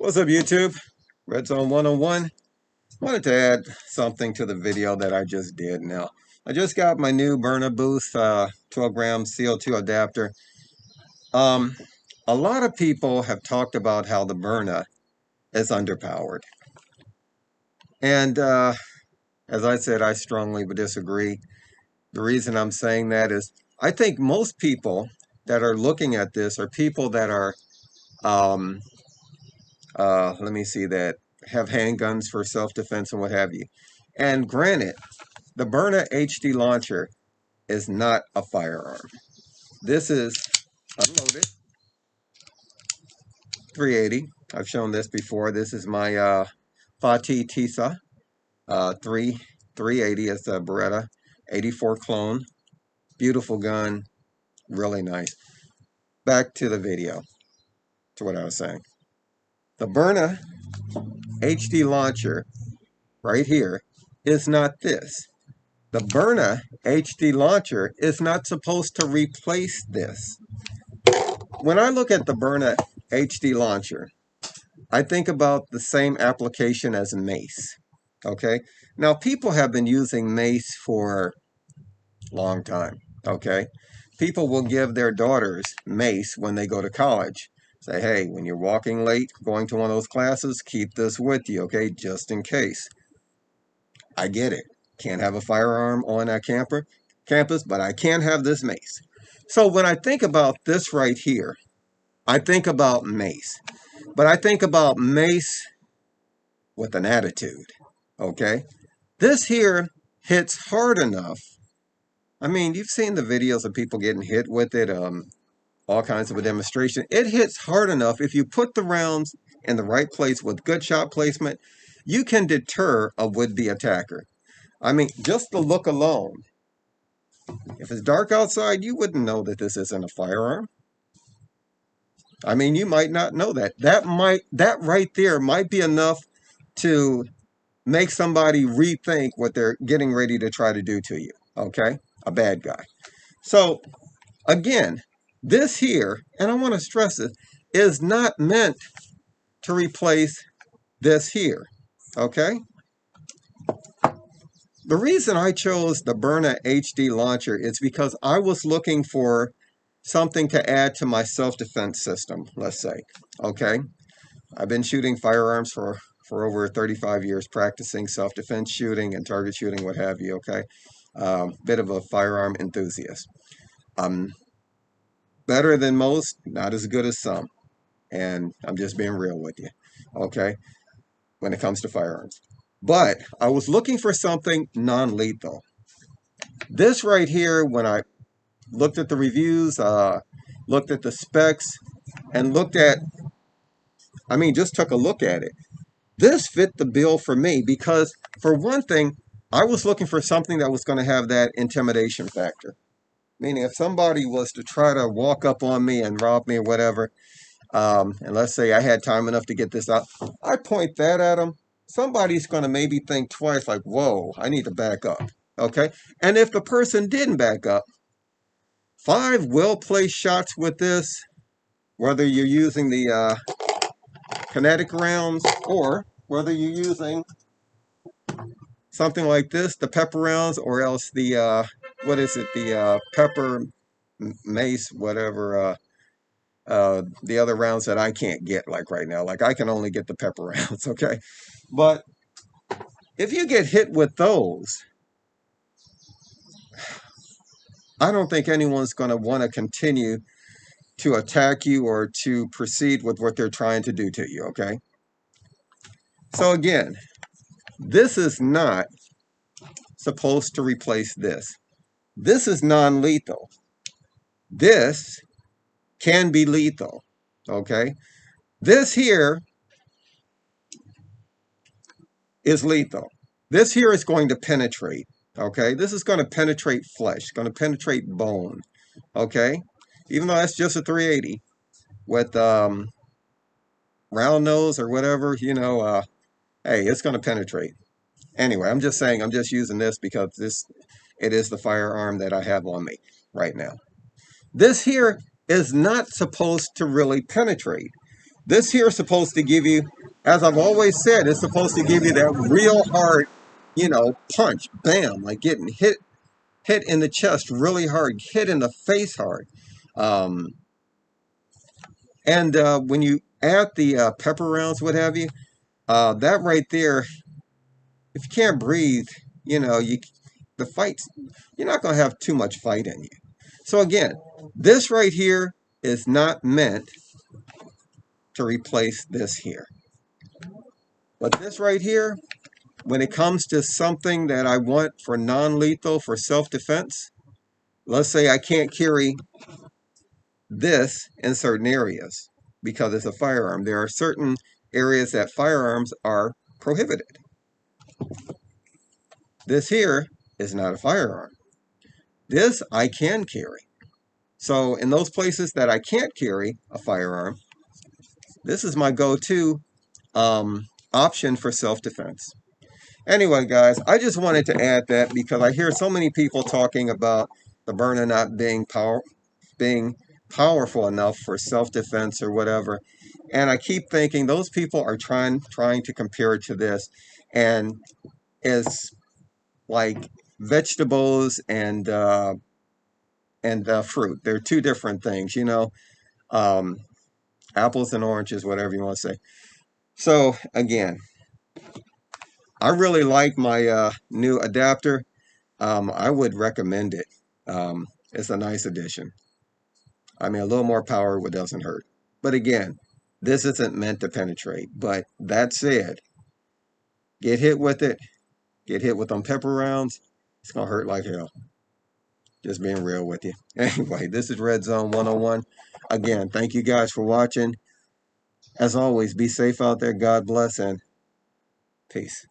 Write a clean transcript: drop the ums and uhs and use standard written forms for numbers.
What's up, YouTube? Red Zone 101. Wanted to add something to the video that I just did. Now, I just got my new Berna booth 12 gram CO2 adapter. Um, a lot of people have talked about how the Berna is underpowered. And as I said, I strongly would disagree. The reason I'm saying that is I think most people that are looking at this are people that are um, let me see, that have handguns for self-defense and what have you. And granted, the Byrna HD launcher is not a firearm. This is unloaded 380. I've shown this before. This is my Fatih Tisa 380. It's a Beretta 84 clone. Beautiful gun, really nice. Back to the video, to what I was saying. The Byrna HD launcher right here is not this. The Berna HD launcher is not supposed to replace this. When I look at the Berna HD launcher, I think about the same application as mace. Okay? Now, people have been using mace for a long time. Okay? People will give their daughters mace when they go to college. Say, hey, when you're walking late, going to one of those classes, keep this with you, okay? Just in case. I get it. Can't have a firearm on a campus, but I can have this mace. So when I think about this right here, I think about mace. But I think about mace with an attitude, okay? This here hits hard enough. I mean, you've seen the videos of people getting hit with it, all kinds of a demonstration. It hits hard enough if you put the rounds in the right place with good shot placement, you can deter a would-be attacker. I mean, just the look alone. If it's dark outside, you wouldn't know that this isn't a firearm. I mean, you might not know that. That right there might be enough to make somebody rethink what they're getting ready to try to do to you. Okay? A bad guy. So, again, this here, and I want to stress it, is not meant to replace this here. Okay? The reason I chose the Berna HD launcher is because I was looking for something to add to my self-defense system, let's say. Okay? I've been shooting firearms for over 35 years, practicing self-defense shooting and target shooting, what have you, okay? Bit of a firearm enthusiast. I'm better than most, not as good as some. And I'm just being real with you, okay? When it comes to firearms. But I was looking for something non-lethal. This right here, when I looked at the reviews, looked at the specs, and just took a look at it. This fit the bill for me because, for one thing, I was looking for something that was going to have that intimidation factor. Meaning, if somebody was to try to walk up on me and rob me or whatever, and let's say I had time enough to get this out, I point that at them, somebody's going to maybe think twice, like, whoa, I need to back up. Okay? And if the person didn't back up, 5 well-placed shots with this, whether you're using the kinetic rounds or whether you're using something like this, the pepper rounds, or else the, what is it, the pepper mace, whatever, the other rounds that I can't get like right now. Like I can only get the pepper rounds, okay? But if you get hit with those, I don't think anyone's going to want to continue to attack you or to proceed with what they're trying to do to you, okay? So again, this is not supposed to replace this. This is non-lethal. This can be lethal, okay? This here is lethal. This here is going to penetrate, okay? This is going to penetrate flesh, going to penetrate bone, okay? Even though that's just a 380 with round nose or whatever, hey, it's going to penetrate. Anyway, I'm just saying, I'm just using this because it is the firearm that I have on me right now. This here is not supposed to really penetrate. This here is supposed to give you, as I've always said, it's supposed to give you that real hard, punch, bam, like getting hit in the chest really hard, hit in the face hard. Um, and when you add the pepper rounds, what have you, that right there, if you can't breathe, the fights, you're not going to have too much fight in you. So again, this right here is not meant to replace this here. But this right here, when it comes to something that I want for non-lethal, for self-defense, let's say I can't carry this in certain areas because it's a firearm. There are certain areas that firearms are prohibited. This here is not a firearm. This I can carry. So in those places that I can't carry a firearm, this is my go-to option for self-defense. Anyway, guys, I just wanted to add that because I hear so many people talking about the Berna not being powerful enough for self-defense or whatever. And I keep thinking those people are trying to compare it to this. And it's like vegetables and fruit. They're two different things, apples and oranges, whatever you want to say. So again, I really like my new adapter. I would recommend it. It's a nice addition. I mean, a little more power doesn't hurt. But again, this isn't meant to penetrate. But that said, get hit with it. Get hit with them pepper rounds. It's going to hurt like hell. Just being real with you. Anyway, this is Red Zone 101. Again, thank you guys for watching. As always, be safe out there. God bless and peace.